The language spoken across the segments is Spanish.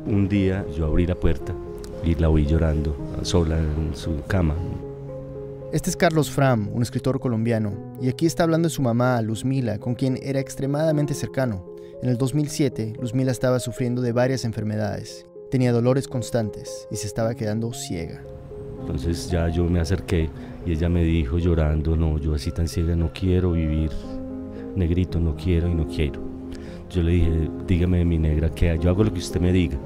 Un día yo abrí la puerta y la oí llorando, sola en su cama. Este es Carlos Fram, un escritor colombiano, y aquí está hablando de su mamá, Luzmila, con quien era extremadamente cercano. En el 2007, Luzmila estaba sufriendo de varias enfermedades, tenía dolores constantes y se estaba quedando ciega. Entonces ya yo me acerqué y ella me dijo llorando, no, yo así tan ciega no quiero vivir, negrito, no quiero y no quiero. Yo le dije, dígame mi negra, que yo hago lo que usted me diga.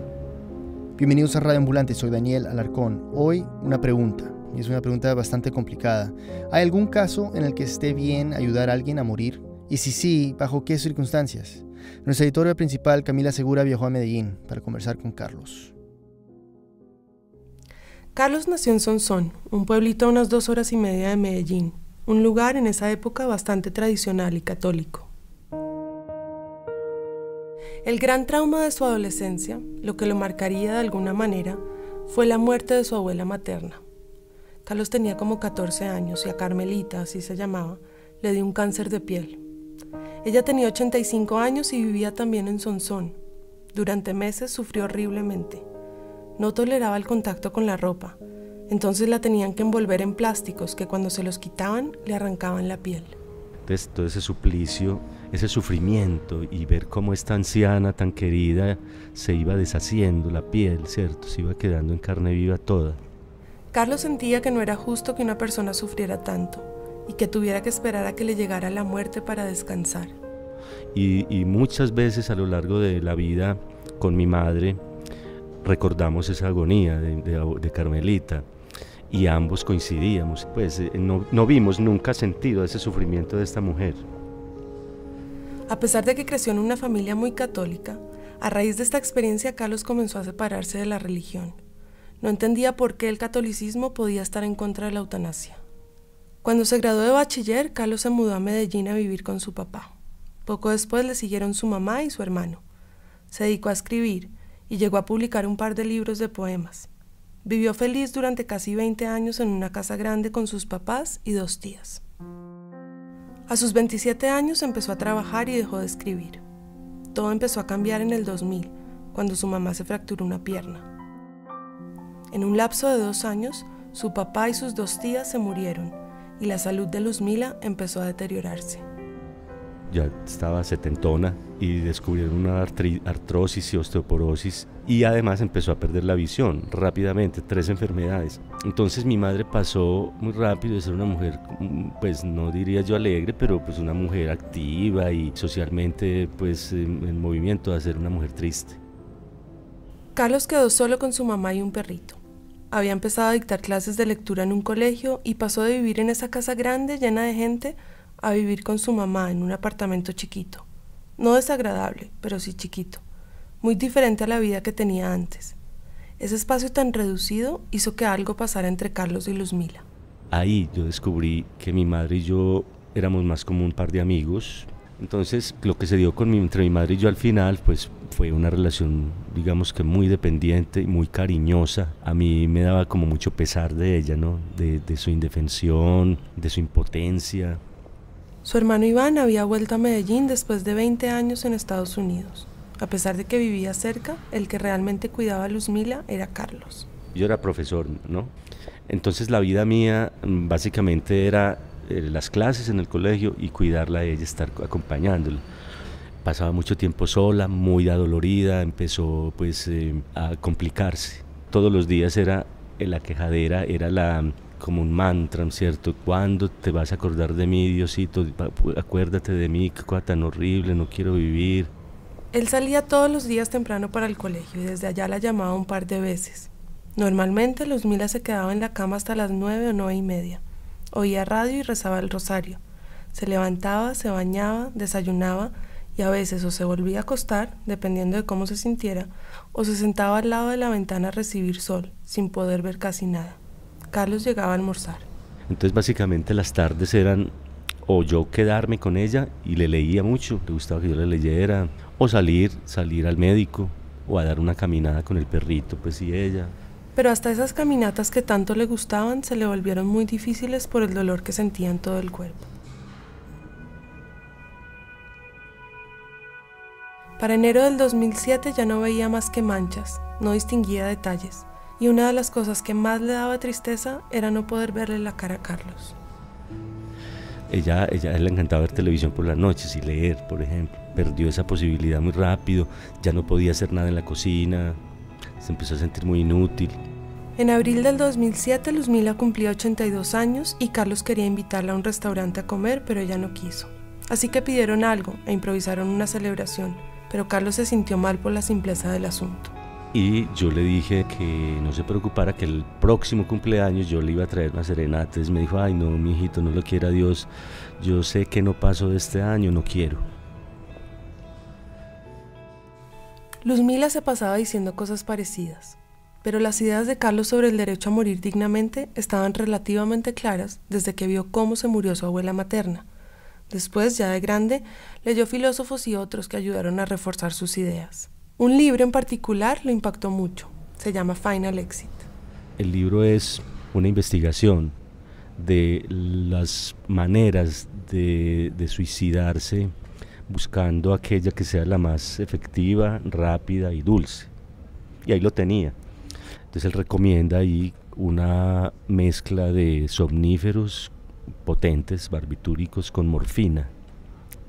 Bienvenidos a Radio Ambulante, soy Daniel Alarcón. Hoy una pregunta, y es una pregunta bastante complicada. ¿Hay algún caso en el que esté bien ayudar a alguien a morir? Y si sí, ¿bajo qué circunstancias? Nuestra editora principal, Camila Segura, viajó a Medellín para conversar con Carlos. Carlos nació en Sonsón, un pueblito a unas 2 horas y media de Medellín, un lugar en esa época bastante tradicional y católico. El gran trauma de su adolescencia, lo que lo marcaría de alguna manera, fue la muerte de su abuela materna. Carlos tenía como 14 años y a Carmelita, así se llamaba, le dio un cáncer de piel. Ella tenía 85 años y vivía también en Sonsón. Durante meses sufrió horriblemente. No toleraba el contacto con la ropa, entonces la tenían que envolver en plásticos que cuando se los quitaban le arrancaban la piel. Entonces todo ese suplicio, ese sufrimiento y ver cómo esta anciana tan querida se iba deshaciendo la piel, ¿cierto? Se iba quedando en carne viva toda. Carlos sentía que no era justo que una persona sufriera tanto y que tuviera que esperar a que le llegara la muerte para descansar. Y muchas veces a lo largo de la vida con mi madre recordamos esa agonía de Carmelita y ambos coincidíamos, pues no vimos nunca sentido ese sufrimiento de esta mujer. A pesar de que creció en una familia muy católica, a raíz de esta experiencia Carlos comenzó a separarse de la religión. No entendía por qué el catolicismo podía estar en contra de la eutanasia. Cuando se graduó de bachiller, Carlos se mudó a Medellín a vivir con su papá. Poco después le siguieron su mamá y su hermano. Se dedicó a escribir y llegó a publicar un par de libros de poemas. Vivió feliz durante casi 20 años en una casa grande con sus papás y 2 tías. A sus 27 años empezó a trabajar y dejó de escribir. Todo empezó a cambiar en el 2000, cuando su mamá se fracturó una pierna. En un lapso de 2 años, su papá y sus 2 tías se murieron y la salud de Luzmila empezó a deteriorarse. Ya estaba setentona y descubrieron una artrosis y osteoporosis y además empezó a perder la visión rápidamente, 3 enfermedades. Entonces mi madre pasó muy rápido de ser una mujer, pues no diría yo alegre, pero pues una mujer activa y socialmente pues en movimiento, a ser una mujer triste. Carlos quedó solo con su mamá y un perrito. Había empezado a dictar clases de lectura en un colegio y pasó de vivir en esa casa grande llena de gente a vivir con su mamá en un apartamento chiquito. No desagradable, pero sí chiquito. Muy diferente a la vida que tenía antes. Ese espacio tan reducido hizo que algo pasara entre Carlos y Luzmila. Ahí yo descubrí que mi madre y yo éramos más como un par de amigos. Entonces lo que se dio entre mi madre y yo al final pues fue una relación, digamos que muy dependiente y muy cariñosa. A mí me daba como mucho pesar de ella, ¿no? De su indefensión, de su impotencia. Su hermano Iván había vuelto a Medellín después de 20 años en Estados Unidos. A pesar de que vivía cerca, el que realmente cuidaba a Luzmila era Carlos. Yo era profesor, ¿no? Entonces la vida mía básicamente era las clases en el colegio y cuidarla a ella, estar acompañándola. Pasaba mucho tiempo sola, muy adolorida, empezó pues a complicarse. Todos los días era la quejadera, era como un mantra, ¿cierto? ¿Cuándo te vas a acordar de mí, Diosito? Acuérdate de mí, qué cosa tan horrible, no quiero vivir. Él salía todos los días temprano para el colegio y desde allá la llamaba un par de veces. Normalmente Luzmila se quedaba en la cama hasta las 9 o 9:30. Oía radio y rezaba el rosario. Se levantaba, se bañaba, desayunaba y a veces o se volvía a acostar, dependiendo de cómo se sintiera, o se sentaba al lado de la ventana a recibir sol, sin poder ver casi nada. Carlos llegaba a almorzar. Entonces básicamente las tardes eran o yo quedarme con ella y le leía mucho, le gustaba que yo le leyera, o salir al médico o a dar una caminada con el perrito, pues y ella. Pero hasta esas caminatas que tanto le gustaban se le volvieron muy difíciles por el dolor que sentía en todo el cuerpo. Para enero del 2007 ya no veía más que manchas, no distinguía detalles, y una de las cosas que más le daba tristeza era no poder verle la cara a Carlos. Ella le encantaba ver televisión por las noches y leer, por ejemplo. Perdió esa posibilidad muy rápido, ya no podía hacer nada en la cocina, se empezó a sentir muy inútil. En abril del 2007, Luzmila cumplía 82 años y Carlos quería invitarla a un restaurante a comer, pero ella no quiso. Así que pidieron algo e improvisaron una celebración, pero Carlos se sintió mal por la simpleza del asunto. Y yo le dije que no se preocupara, que el próximo cumpleaños yo le iba a traer una serenata. Entonces me dijo, ay no, mijito, no lo quiera Dios, yo sé que no paso de este año, no quiero. Luzmila se pasaba diciendo cosas parecidas, pero las ideas de Carlos sobre el derecho a morir dignamente estaban relativamente claras desde que vio cómo se murió su abuela materna. Después, ya de grande, leyó filósofos y otros que ayudaron a reforzar sus ideas. Un libro en particular lo impactó mucho, se llama Final Exit. El libro es una investigación de las maneras de suicidarse, buscando aquella que sea la más efectiva, rápida y dulce. Y ahí lo tenía. Entonces él recomienda ahí una mezcla de somníferos potentes, barbitúricos, con morfina,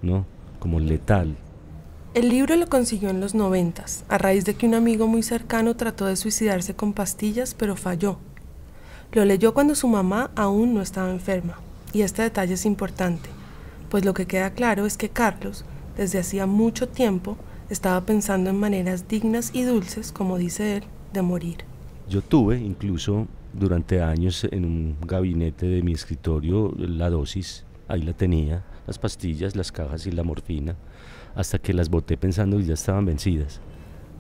¿no? Como letal. El libro lo consiguió en los 90s, a raíz de que un amigo muy cercano trató de suicidarse con pastillas, pero falló. Lo leyó cuando su mamá aún no estaba enferma, y este detalle es importante, pues lo que queda claro es que Carlos, desde hacía mucho tiempo, estaba pensando en maneras dignas y dulces, como dice él, de morir. Yo tuve incluso durante años en un gabinete de mi escritorio la dosis, ahí la tenía, las pastillas, las cajas y la morfina, hasta que las boté pensando que ya estaban vencidas.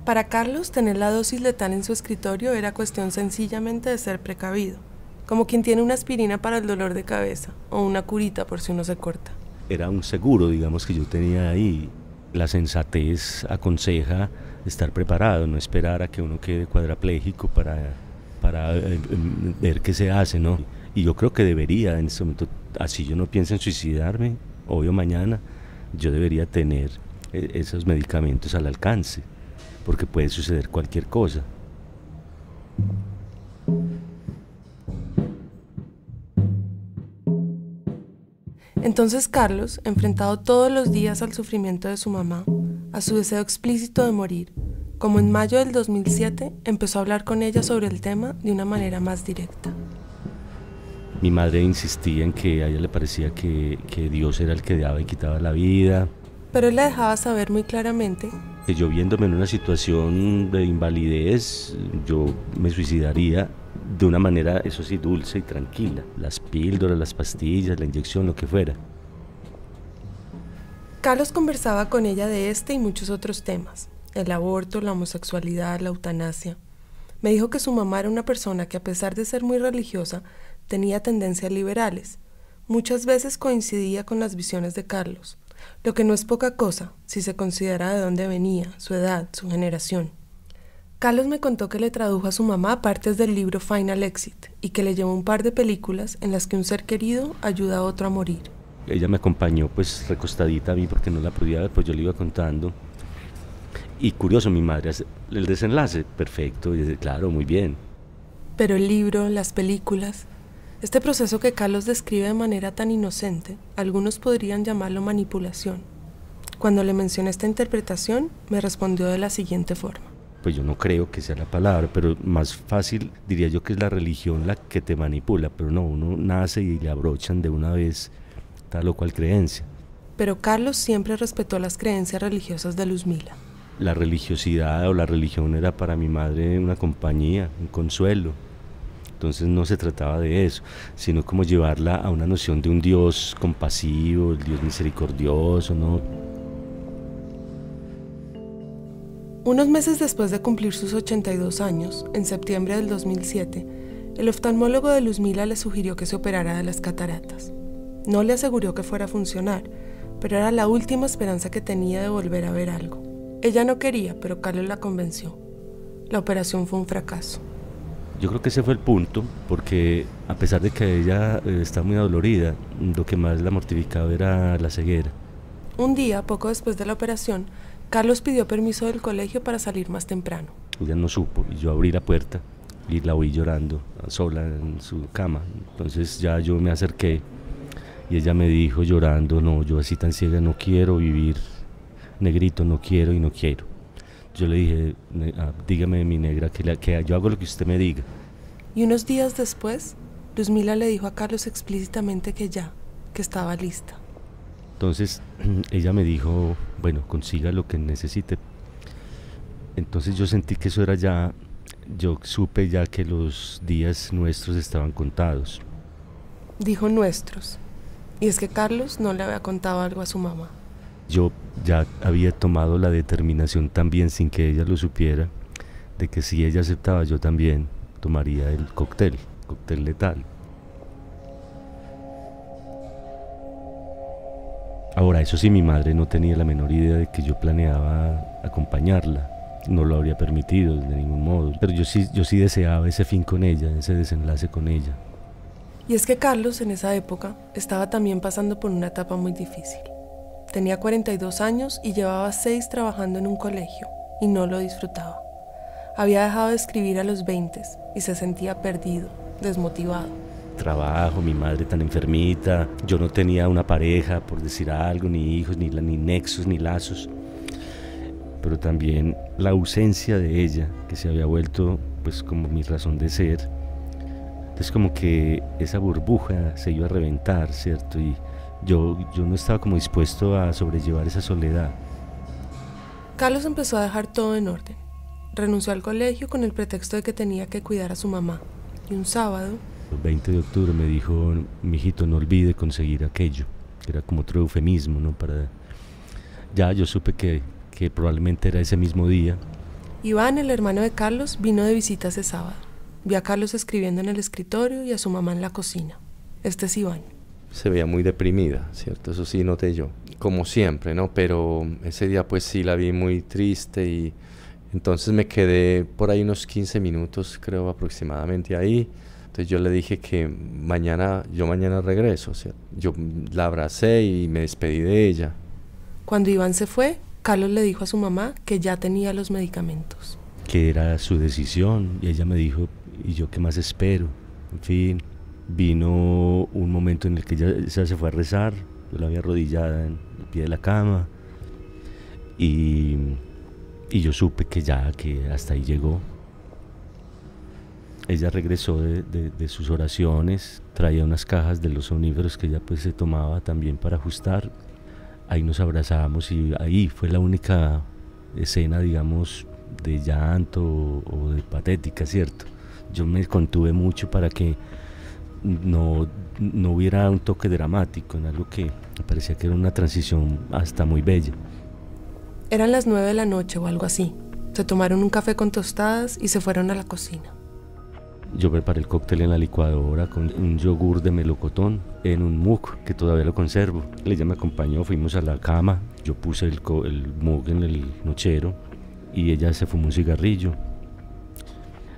Para Carlos, tener la dosis letal en su escritorio era cuestión sencillamente de ser precavido, como quien tiene una aspirina para el dolor de cabeza o una curita por si uno se corta. Era un seguro, digamos, que yo tenía ahí. La sensatez aconseja estar preparado, no esperar a que uno quede cuadrapléjico para ver qué se hace, ¿no? Y yo creo que debería, en este momento, así yo no pienso en suicidarme, hoy o mañana, yo debería tener esos medicamentos al alcance, porque puede suceder cualquier cosa. Entonces Carlos, enfrentado todos los días al sufrimiento de su mamá, a su deseo explícito de morir, como en mayo del 2007, empezó a hablar con ella sobre el tema de una manera más directa. Mi madre insistía en que a ella le parecía que Dios era el que daba y quitaba la vida. Pero él la dejaba saber muy claramente que yo, viéndome en una situación de invalidez, yo me suicidaría de una manera, eso sí, dulce y tranquila. Las píldoras, las pastillas, la inyección, lo que fuera. Carlos conversaba con ella de este y muchos otros temas: el aborto, la homosexualidad, la eutanasia. Me dijo que su mamá era una persona que, a pesar de ser muy religiosa, tenía tendencias liberales. Muchas veces coincidía con las visiones de Carlos, lo que no es poca cosa si se considera de dónde venía, su edad, su generación. Carlos me contó que le tradujo a su mamá partes del libro Final Exit y que le llevó un par de películas en las que un ser querido ayuda a otro a morir. Ella me acompañó pues recostadita a mí porque no la podía ver, pues yo le iba contando. Y curioso, mi madre hace el desenlace, perfecto, y dice, claro, muy bien. Pero el libro, las películas, este proceso que Carlos describe de manera tan inocente, algunos podrían llamarlo manipulación. Cuando le mencioné esta interpretación, me respondió de la siguiente forma. Pues yo no creo que sea la palabra, pero más fácil diría yo que es la religión la que te manipula, pero no, uno nace y le abrochan de una vez tal o cual creencia. Pero Carlos siempre respetó las creencias religiosas de Luzmila. La religiosidad o la religión era para mi madre una compañía, un consuelo. Entonces no se trataba de eso, sino como llevarla a una noción de un Dios compasivo, el Dios misericordioso, ¿no? Unos meses después de cumplir sus 82 años, en septiembre del 2007, el oftalmólogo de Luzmila le sugirió que se operara de las cataratas. No le aseguró que fuera a funcionar, pero era la última esperanza que tenía de volver a ver algo. Ella no quería, pero Carlos la convenció. La operación fue un fracaso. Yo creo que ese fue el punto, porque a pesar de que ella está muy adolorida, lo que más la mortificaba era la ceguera. Un día, poco después de la operación, Carlos pidió permiso del colegio para salir más temprano. Ella no supo y yo abrí la puerta y la oí llorando sola en su cama. Entonces ya yo me acerqué y ella me dijo llorando: no, yo así tan ciega no quiero vivir, negrito, no quiero y no quiero. Yo le dije: dígame, mi negra, que yo hago lo que usted me diga. Y unos días después, Luzmila le dijo a Carlos explícitamente que estaba lista. Entonces ella me dijo: bueno, consiga lo que necesite. Entonces yo sentí que eso era ya, yo supe ya que los días nuestros estaban contados. Dijo nuestros. Y es que Carlos no le había contado algo a su mamá. Yo ya había tomado la determinación también, sin que ella lo supiera, de que si ella aceptaba, yo también tomaría el cóctel letal. Ahora, eso sí, mi madre no tenía la menor idea de que yo planeaba acompañarla. No lo habría permitido de ningún modo. Pero yo sí deseaba ese fin con ella, ese desenlace con ella. Y es que Carlos en esa época estaba también pasando por una etapa muy difícil. Tenía 42 años y llevaba 6 trabajando en un colegio y no lo disfrutaba. Había dejado de escribir a los 20 y se sentía perdido, desmotivado. Trabajo, mi madre tan enfermita, yo no tenía una pareja, por decir algo, ni hijos, ni nexos, ni lazos. Pero también la ausencia de ella, que se había vuelto pues como mi razón de ser. Entonces como que esa burbuja se iba a reventar, ¿cierto? Y yo no estaba como dispuesto a sobrellevar esa soledad. Carlos empezó a dejar todo en orden. Renunció al colegio con el pretexto de que tenía que cuidar a su mamá. Y un sábado, El 20 de octubre me dijo: mijito, no olvide conseguir aquello. Era como otro eufemismo, ¿no? Ya yo supe que probablemente era ese mismo día. Iván, el hermano de Carlos, vino de visita ese sábado. Vio a Carlos escribiendo en el escritorio y a su mamá en la cocina. Este es Iván. Se veía muy deprimida, ¿cierto? Eso sí noté yo, como siempre, ¿no? Pero ese día pues sí la vi muy triste y entonces me quedé por ahí unos 15 minutos, creo, aproximadamente ahí. Entonces yo le dije que mañana regreso, ¿cierto? Yo la abracé y me despedí de ella. Cuando Iván se fue, Carlos le dijo a su mamá que ya tenía los medicamentos. Que era su decisión, y ella me dijo: ¿y yo qué más espero? En fin, vino un momento en el que ella se fue a rezar. Yo la vi arrodillada en el pie de la cama y yo supe que hasta ahí llegó. Ella regresó de sus oraciones, traía unas cajas de los somníferos que ella pues se tomaba también para ajustar. Ahí nos abrazamos y ahí fue la única escena, digamos, de llanto o de patética, ¿cierto? Yo me contuve mucho para que no hubiera un toque dramático en algo que me parecía que era una transición hasta muy bella. Eran las 9 de la noche o algo así. Se tomaron un café con tostadas y se fueron a la cocina. Yo preparé el cóctel en la licuadora con un yogur de melocotón en un mug que todavía lo conservo. Ella me acompañó, fuimos a la cama, yo puse el mug en el nochero y ella se fumó un cigarrillo.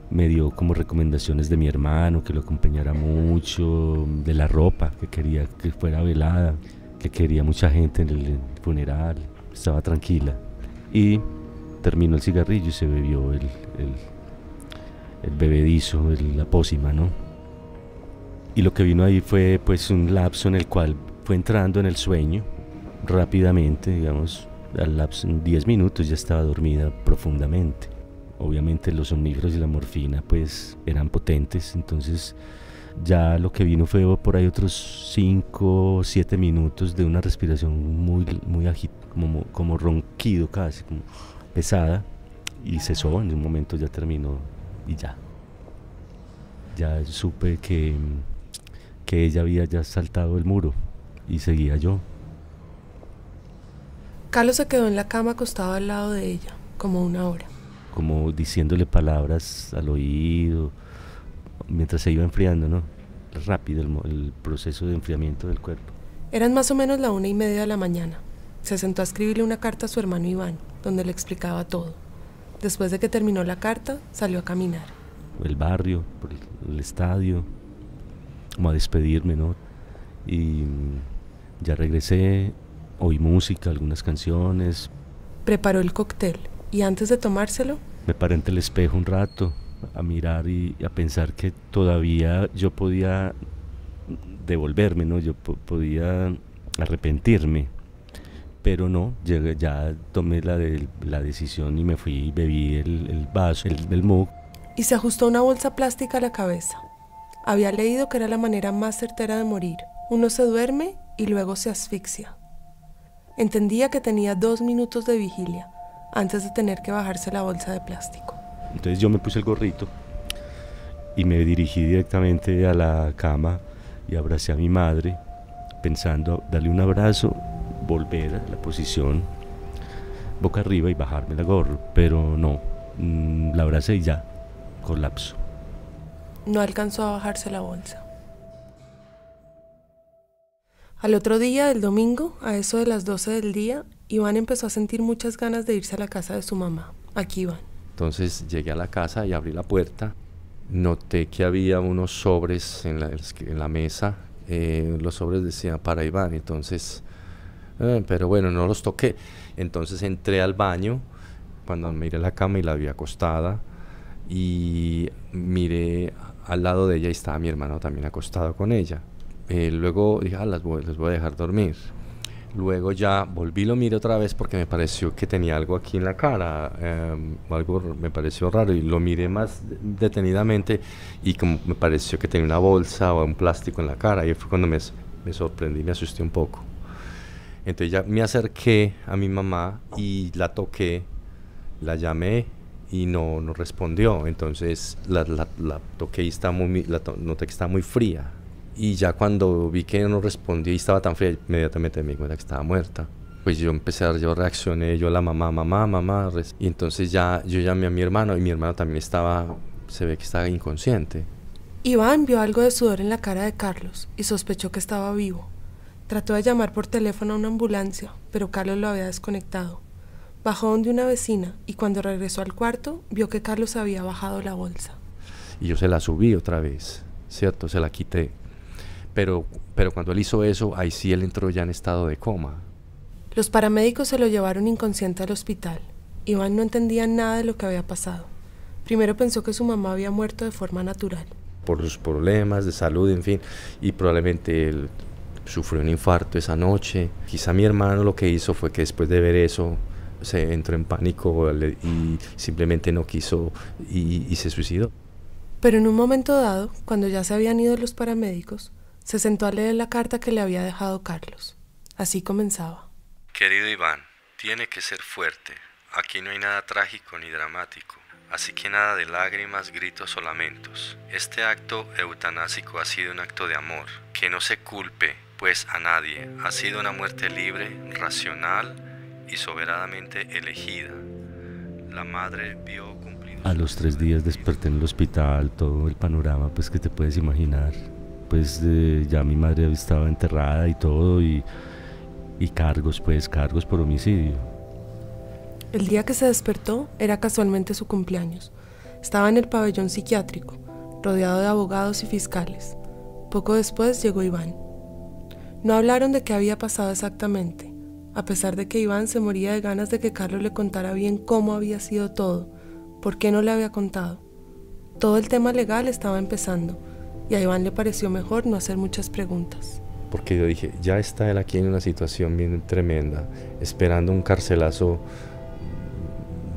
Me dio como recomendaciones de mi hermano, que lo acompañara mucho, de la ropa, que quería que fuera velada, que quería mucha gente en el funeral. Estaba tranquila y terminó el cigarrillo y se bebió el bebedizo, la pócima, ¿no? Y lo que vino ahí fue pues un lapso en el cual fue entrando en el sueño rápidamente, digamos, al lapso en 10 minutos ya estaba dormida profundamente. Obviamente los somníferos y la morfina pues eran potentes, entonces ya lo que vino fue por ahí otros 5 o 7 minutos de una respiración muy agitada, como ronquido casi, como pesada, y cesó. En un momento ya terminó y ya supe que ella había ya saltado el muro y seguía yo. Carlos se quedó en la cama acostado al lado de ella, como una hora. Como diciéndole palabras al oído, mientras se iba enfriando, ¿no? Rápido el proceso de enfriamiento del cuerpo. Eran más o menos la 1:30 de la mañana. Se sentó a escribirle una carta a su hermano Iván, donde le explicaba todo. Después de que terminó la carta, salió a caminar. El barrio, por el estadio, como a despedirme, ¿no? Y ya regresé, oí música, algunas canciones. Preparó el cóctel y antes de tomárselo, me paré ante el espejo un rato a mirar y a pensar que todavía yo podía devolverme, ¿no? Yo podía arrepentirme, pero no, ya tomé la decisión y me fui y bebí el vaso, el mug. Y se ajustó una bolsa plástica a la cabeza. Había leído que era la manera más certera de morir. Uno se duerme y luego se asfixia. Entendía que tenía 2 minutos de vigilia antes de tener que bajarse la bolsa de plástico. Entonces yo me puse el gorrito y me dirigí directamente a la cama y abracé a mi madre, pensando darle un abrazo, volver a la posición boca arriba y bajarme la gorra, pero no, la abracé y ya, colapso. No alcanzó a bajarse la bolsa. Al otro día, el domingo, a eso de las 12 del día, Iván empezó a sentir muchas ganas de irse a la casa de su mamá. Aquí iban. Entonces llegué a la casa y abrí la puerta. Noté que había unos sobres en la mesa. Los sobres decían para Iván, entonces, pero bueno, no los toqué. Entonces entré al baño, cuando miré la cama y la vi acostada, y miré al lado de ella y estaba mi hermano también acostado con ella. Luego dije, les voy a dejar dormir. Luego ya volví, lo miré otra vez porque me pareció que tenía algo aquí en la cara, algo me pareció raro, y lo miré más detenidamente y como me pareció que tenía una bolsa o un plástico en la cara, y fue cuando me sorprendí, me asusté un poco. Entonces ya me acerqué a mi mamá y la toqué, la llamé y no respondió. Entonces la toqué y noté que estaba muy fría. Y ya cuando vi que no respondía y estaba tan fría, inmediatamente me di cuenta que estaba muerta. Pues yo reaccioné, yo la mamá, y entonces yo llamé a mi hermano, y mi hermano también se ve que estaba inconsciente. Iván vio algo de sudor en la cara de Carlos y sospechó que estaba vivo. Trató de llamar por teléfono a una ambulancia, pero Carlos lo había desconectado. Bajó donde una vecina y cuando regresó al cuarto, vio que Carlos había bajado la bolsa. Y yo se la subí otra vez, ¿cierto? Se la quité. Pero cuando él hizo eso, ahí sí él entró ya en estado de coma. Los paramédicos se lo llevaron inconsciente al hospital. Iván no entendía nada de lo que había pasado. Primero pensó que su mamá había muerto de forma natural. Por sus problemas de salud, en fin, y probablemente él sufrió un infarto esa noche. Quizá mi hermano lo que hizo fue que después de ver eso se entró en pánico y simplemente no quiso y se suicidó. Pero en un momento dado, cuando ya se habían ido los paramédicos, se sentó a leer la carta que le había dejado Carlos. Así comenzaba. Querido Iván, tiene que ser fuerte. Aquí no hay nada trágico ni dramático. Así que nada de lágrimas, gritos o lamentos. Este acto eutanásico ha sido un acto de amor. Que no se culpe, pues, a nadie. Ha sido una muerte libre, racional y soberanamente elegida. La madre vio cumplir... A los 3 días desperté en el hospital, todo el panorama pues que te puedes imaginar. Pues ya mi madre estaba enterrada y todo, y cargos por homicidio. El día que se despertó era casualmente su cumpleaños. Estaba en el pabellón psiquiátrico, rodeado de abogados y fiscales. Poco después llegó Iván. No hablaron de qué había pasado exactamente, a pesar de que Iván se moría de ganas de que Carlos le contara bien cómo había sido todo, por qué no le había contado. Todo el tema legal estaba empezando, y a Iván le pareció mejor no hacer muchas preguntas. Porque yo dije, ya está él aquí en una situación bien tremenda, esperando un carcelazo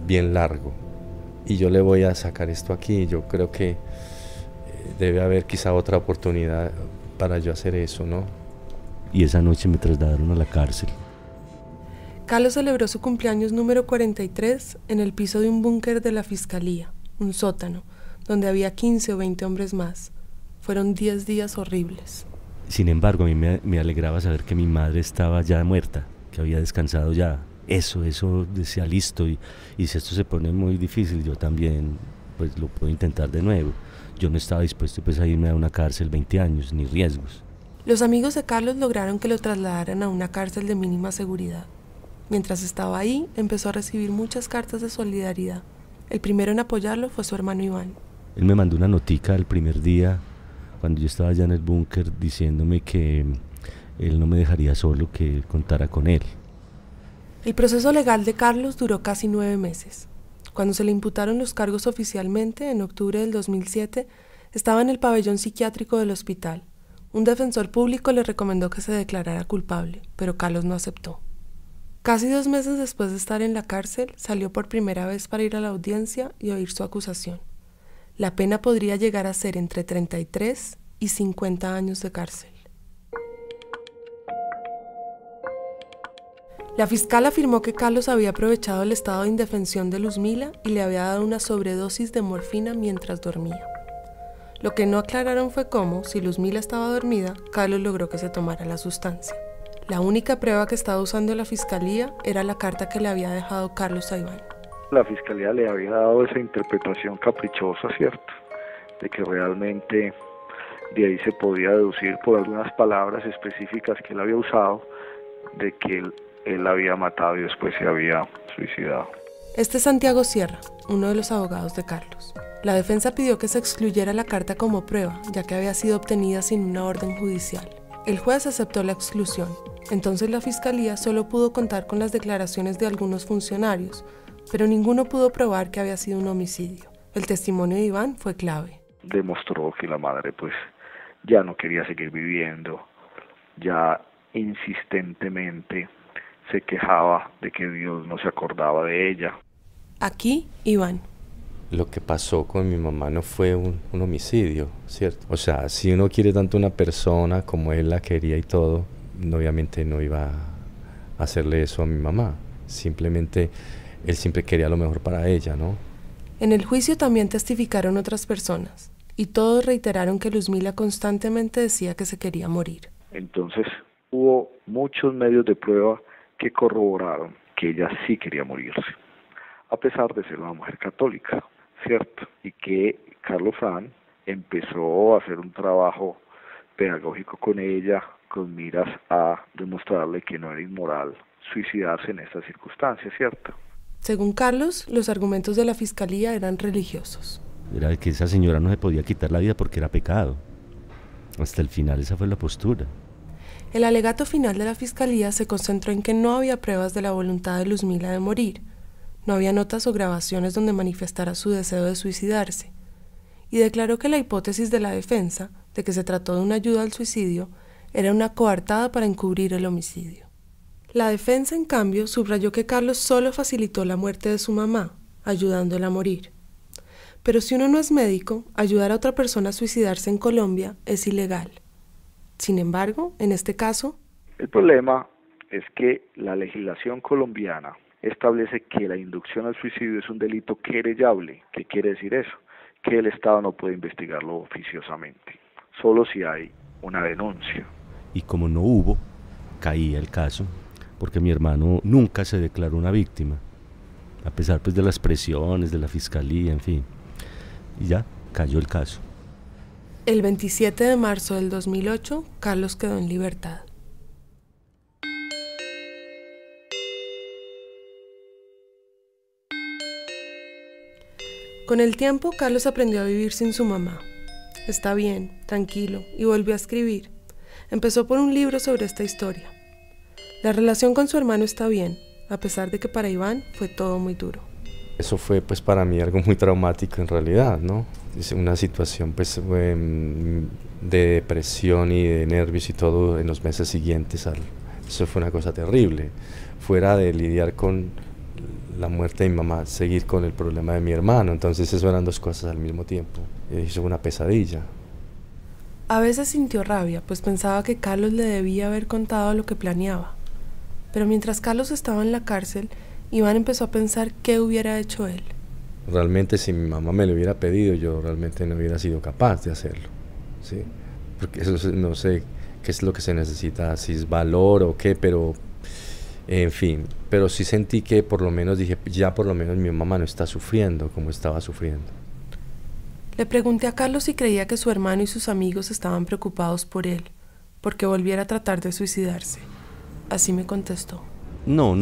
bien largo, y yo le voy a sacar esto aquí. Yo creo que debe haber quizá otra oportunidad para yo hacer eso, ¿no? Y esa noche me trasladaron a la cárcel. Carlos celebró su cumpleaños número 43 en el piso de un búnker de la fiscalía, un sótano, donde había 15 o 20 hombres más. Fueron 10 días horribles. Sin embargo, a mí me alegraba saber que mi madre estaba ya muerta, que había descansado ya. Eso decía, listo, y si esto se pone muy difícil, yo también pues lo puedo intentar de nuevo. Yo no estaba dispuesto pues a irme a una cárcel 20 años, ni riesgos. Los amigos de Carlos lograron que lo trasladaran a una cárcel de mínima seguridad. Mientras estaba ahí, empezó a recibir muchas cartas de solidaridad. El primero en apoyarlo fue su hermano Iván. Él me mandó una notica el primer día, cuando yo estaba allá en el búnker, diciéndome que él no me dejaría solo, que contara con él. El proceso legal de Carlos duró casi 9 meses. Cuando se le imputaron los cargos oficialmente, en octubre del 2007, estaba en el pabellón psiquiátrico del hospital. Un defensor público le recomendó que se declarara culpable, pero Carlos no aceptó. Casi 2 meses después de estar en la cárcel, salió por primera vez para ir a la audiencia y oír su acusación. La pena podría llegar a ser entre 33 y 50 años de cárcel. La fiscal afirmó que Carlos había aprovechado el estado de indefensión de Luzmila y le había dado una sobredosis de morfina mientras dormía. Lo que no aclararon fue cómo, si Luzmila estaba dormida, Carlos logró que se tomara la sustancia. La única prueba que estaba usando la fiscalía era la carta que le había dejado Carlos a Iván. La fiscalía le había dado esa interpretación caprichosa, ¿cierto? De que realmente de ahí se podía deducir por algunas palabras específicas que él había usado, de que él había matado y después se había suicidado. Este es Santiago Sierra, uno de los abogados de Carlos. La defensa pidió que se excluyera la carta como prueba, ya que había sido obtenida sin una orden judicial. El juez aceptó la exclusión. Entonces la fiscalía solo pudo contar con las declaraciones de algunos funcionarios, pero ninguno pudo probar que había sido un homicidio. El testimonio de Iván fue clave. Demostró que la madre pues ya no quería seguir viviendo, ya insistentemente se quejaba de que Dios no se acordaba de ella. Aquí, Iván. Lo que pasó con mi mamá no fue un homicidio, ¿cierto? O sea, si uno quiere tanto a una persona como él la quería y todo, obviamente no iba a hacerle eso a mi mamá. Simplemente, él siempre quería lo mejor para ella, ¿no? En el juicio también testificaron otras personas, y todos reiteraron que Luzmila constantemente decía que se quería morir. Entonces, hubo muchos medios de prueba que corroboraron que ella sí quería morirse, a pesar de ser una mujer católica, ¿cierto? Y que Carlos Fran empezó a hacer un trabajo pedagógico con ella, con miras a demostrarle que no era inmoral suicidarse en estas circunstancias, ¿cierto? Según Carlos, los argumentos de la fiscalía eran religiosos. Era que esa señora no se podía quitar la vida porque era pecado. Hasta el final esa fue la postura. El alegato final de la fiscalía se concentró en que no había pruebas de la voluntad de Luzmila de morir. No había notas o grabaciones donde manifestara su deseo de suicidarse. Y declaró que la hipótesis de la defensa, de que se trató de una ayuda al suicidio, era una coartada para encubrir el homicidio. La defensa, en cambio, subrayó que Carlos solo facilitó la muerte de su mamá, ayudándola a morir. Pero si uno no es médico, ayudar a otra persona a suicidarse en Colombia es ilegal. Sin embargo, en este caso... El problema es que la legislación colombiana establece que la inducción al suicidio es un delito querellable. ¿Qué quiere decir eso? Que el Estado no puede investigarlo oficiosamente, solo si hay una denuncia. Y como no hubo, caía el caso, porque mi hermano nunca se declaró una víctima, a pesar pues de las presiones de la fiscalía, en fin. Y ya, cayó el caso. El 27 de marzo del 2008, Carlos quedó en libertad. Con el tiempo, Carlos aprendió a vivir sin su mamá. Está bien, tranquilo, y volvió a escribir. Empezó por un libro sobre esta historia. La relación con su hermano está bien, a pesar de que para Iván fue todo muy duro. Eso fue pues para mí algo muy traumático en realidad, ¿no? Es una situación pues de depresión y de nervios y todo en los meses siguientes. Eso fue una cosa terrible. Fuera de lidiar con la muerte de mi mamá, seguir con el problema de mi hermano. Entonces eso eran dos cosas al mismo tiempo. Eso fue una pesadilla. A veces sintió rabia, pues pensaba que Carlos le debía haber contado lo que planeaba. Pero mientras Carlos estaba en la cárcel, Iván empezó a pensar qué hubiera hecho él. Realmente si mi mamá me lo hubiera pedido, yo realmente no hubiera sido capaz de hacerlo, ¿sí? Porque eso no sé qué es lo que se necesita, si es valor o qué, pero en fin. Pero sí sentí que por lo menos dije, ya por lo menos mi mamá no está sufriendo como estaba sufriendo. Le pregunté a Carlos si creía que su hermano y sus amigos estaban preocupados por él, porque volviera a tratar de suicidarse. Así me contestó. No.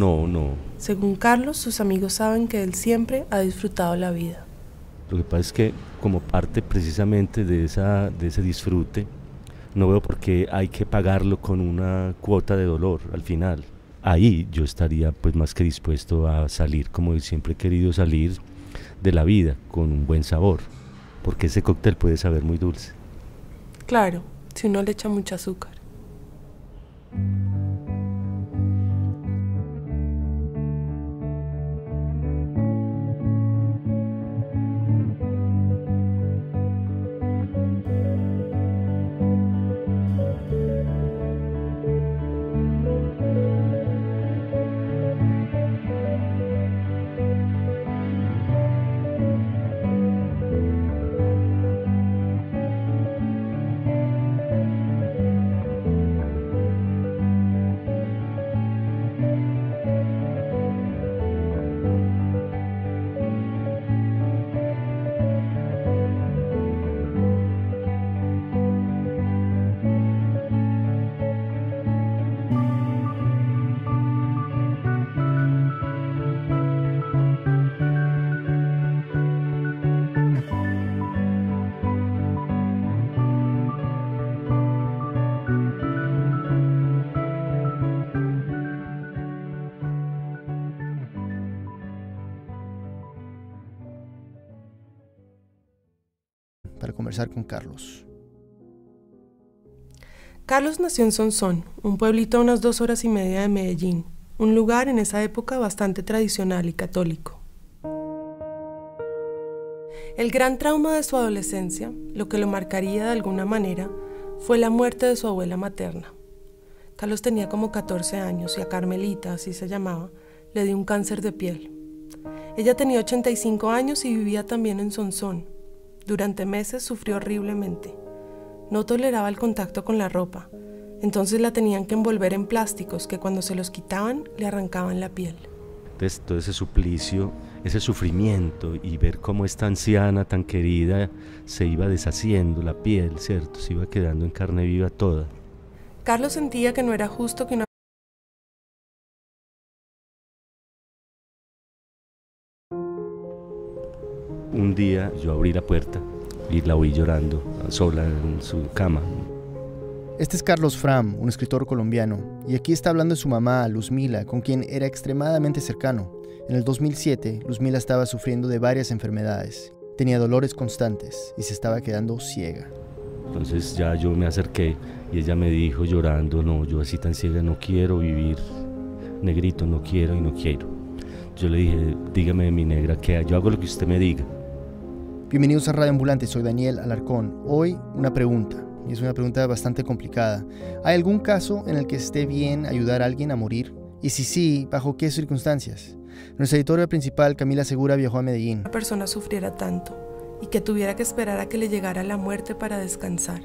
Según Carlos, sus amigos saben que él siempre ha disfrutado la vida. Lo que pasa es que como parte precisamente de ese disfrute, no veo por qué hay que pagarlo con una cuota de dolor al final. ahí yo estaría pues más que dispuesto a salir como siempre he querido salir de la vida, con un buen sabor, porque ese cóctel puede saber muy dulce. Claro, si uno le echa mucho azúcar. Para conversar con Carlos. Carlos nació en Sonsón, un pueblito a unas 2 horas y media de Medellín, un lugar en esa época bastante tradicional y católico. El gran trauma de su adolescencia, lo que lo marcaría de alguna manera, fue la muerte de su abuela materna. Carlos tenía como 14 años y a Carmelita, así se llamaba, le dio un cáncer de piel. Ella tenía 85 años y vivía también en Sonsón. Durante meses sufrió horriblemente. No toleraba el contacto con la ropa, entonces la tenían que envolver en plásticos que cuando se los quitaban le arrancaban la piel. Entonces todo ese suplicio, ese sufrimiento y ver cómo esta anciana tan querida se iba deshaciendo la piel, ¿cierto? Se iba quedando en carne viva toda. Carlos sentía que no era justo que una Un día yo abrí la puerta y la oí llorando, sola en su cama. Este es Carlos Fram, un escritor colombiano, y aquí está hablando de su mamá, Luzmila, con quien era extremadamente cercano. En el 2007, Luzmila estaba sufriendo de varias enfermedades, tenía dolores constantes y se estaba quedando ciega. Entonces ya yo me acerqué y ella me dijo llorando, no, yo así tan ciega no quiero vivir, negrito, no quiero y no quiero. Yo le dije, dígame mi negra, que yo hago lo que usted me diga. Bienvenidos a Radio Ambulante, soy Daniel Alarcón. Hoy una pregunta, y es una pregunta bastante complicada. ¿Hay algún caso en el que esté bien ayudar a alguien a morir? Y si sí, ¿bajo qué circunstancias? Nuestra editora principal, Camila Segura, viajó a Medellín. persona sufriera tanto y que tuviera que esperar a que le llegara la muerte para descansar.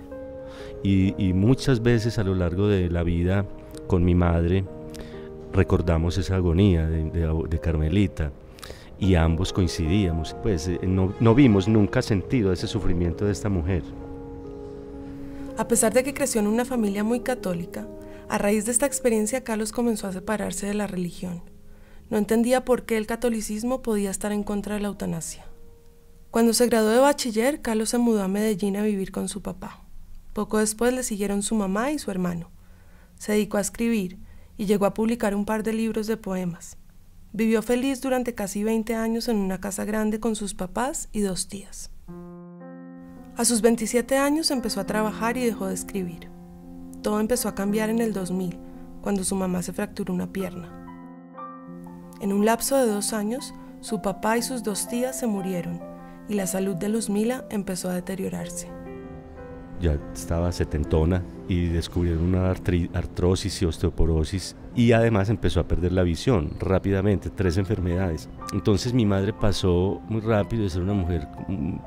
Y muchas veces a lo largo de la vida con mi madre recordamos esa agonía de Carmelita y ambos coincidíamos, pues no vimos nunca sentido ese sufrimiento de esta mujer. A pesar de que creció en una familia muy católica, a raíz de esta experiencia Carlos comenzó a separarse de la religión. No entendía por qué el catolicismo podía estar en contra de la eutanasia. Cuando se graduó de bachiller, Carlos se mudó a Medellín a vivir con su papá. Poco después le siguieron su mamá y su hermano. Se dedicó a escribir y llegó a publicar un par de libros de poemas. Vivió feliz durante casi 20 años en una casa grande con sus papás y 2 tías. A sus 27 años empezó a trabajar y dejó de escribir. Todo empezó a cambiar en el 2000, cuando su mamá se fracturó una pierna. En un lapso de 2 años, su papá y sus 2 tías se murieron y la salud de Luzmila empezó a deteriorarse. Ya estaba setentona y descubrieron una artrosis y osteoporosis y además empezó a perder la visión rápidamente, 3 enfermedades. Entonces mi madre pasó muy rápido de ser una mujer,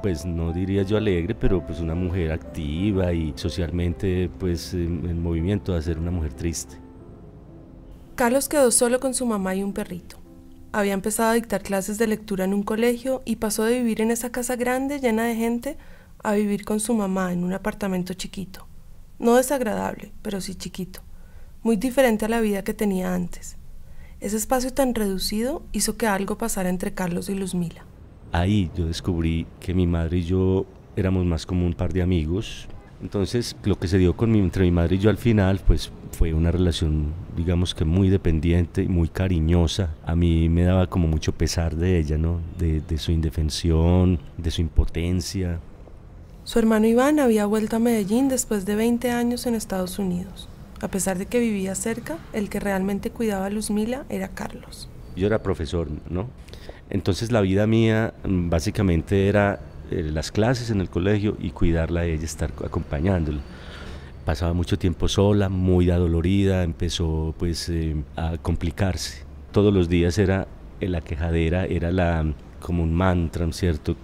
pues no diría yo alegre, pero pues una mujer activa y socialmente pues en movimiento, a ser una mujer triste. Carlos quedó solo con su mamá y un perrito. Había empezado a dictar clases de lectura en un colegio y pasó de vivir en esa casa grande llena de gente a vivir con su mamá en un apartamento chiquito. No desagradable, pero sí chiquito. Muy diferente a la vida que tenía antes. Ese espacio tan reducido hizo que algo pasara entre Carlos y Luzmila. Ahí yo descubrí que mi madre y yo éramos más como un par de amigos. Entonces, lo que se dio entre mi madre y yo al final, pues fue una relación, digamos que muy dependiente y muy cariñosa. A mí me daba como mucho pesar de ella, ¿no? De su indefensión, de su impotencia. Su hermano Iván había vuelto a Medellín después de 20 años en Estados Unidos. A pesar de que vivía cerca, el que realmente cuidaba a Luzmila era Carlos. Yo era profesor, ¿no? Entonces la vida mía básicamente era las clases en el colegio y cuidarla a ella, estar acompañándola. Pasaba mucho tiempo sola, muy adolorida, empezó pues a complicarse. Todos los días era la quejadera, era como un mantra, ¿cierto?